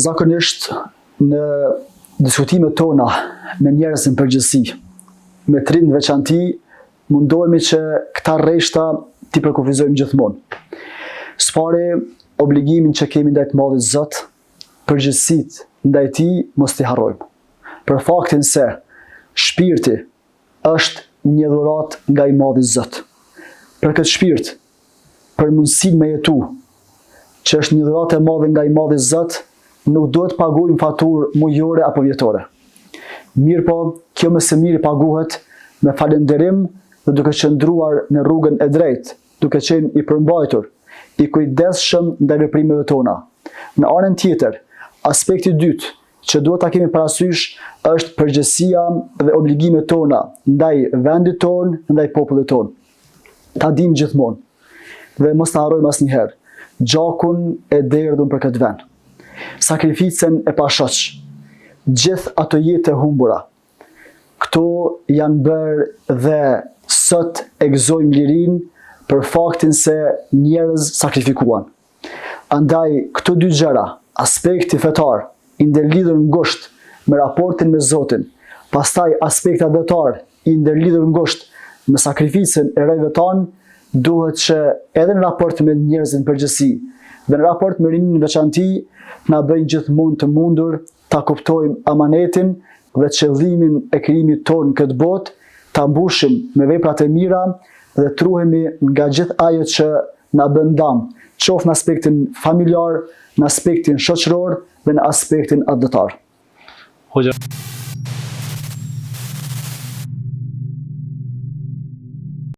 Zakonisht në diskutimet tona me njerëz në përgjithësi, me të rinj në veçanti, mundohemi që këta rreshta t'i përkufizojmë gjithmonë. Së pari, obligimin që kemi ndaj të Madhit Zot, përgjegjësitë ndaj Tij mos t'i harrojmë. Për faktin se shpirti është një dhuratë nga i Madhi Zot. Për këtë shpirt, për mundësinë me jetu, që është një dhuratë e madhe nga i Madhi Zot, nuk duhet paguajmë faturë mujore apo vjetore. Mirë po, kjo më së miri paguhet me falënderim dhe duke qëndruar në rrugën e drejtë, duke qenë i përmbajtur, i kujdesshëm ndaj veprimeve tona. Në anën tjetër, aspekti i dytë që duhet ta kemi parasysh është përgjegjësia dhe obligimet tona ndaj vendit ton, ndaj popullit ton. Ta dimë gjithmonë dhe mos ta harrojmë asnjëherë gjakun e derdhur për këtë vend. Sakrificën e pashoq, gjithë ato jetë e humbura. Këto janë bërë dhe sot e gëzojmë lirinë për faktin se njerëz sakrifikuan. Andaj këto dy gjëra, aspekti fetar, i ndërlidhur ngushtë me raportin me Zotin, pastaj aspekti adhutar, i ndërlidhur ngushtë me sakrificën e rrejve tanë, duhet që edhe në raport me njerëzin përgjithësi dhe në raport me rinjin në veçanti, na bëjnë gjithmonë të mundur ta kuptojmë amanetin dhe qëllimin e krijimit tonë këtë botë, ta mbushim me veprat e mira dhe truhemi nga gjithë ajo që na bën dëm, qoftë në aspektin familjar, në aspektin shoqëror dhe në aspektin adhutar. Hoxha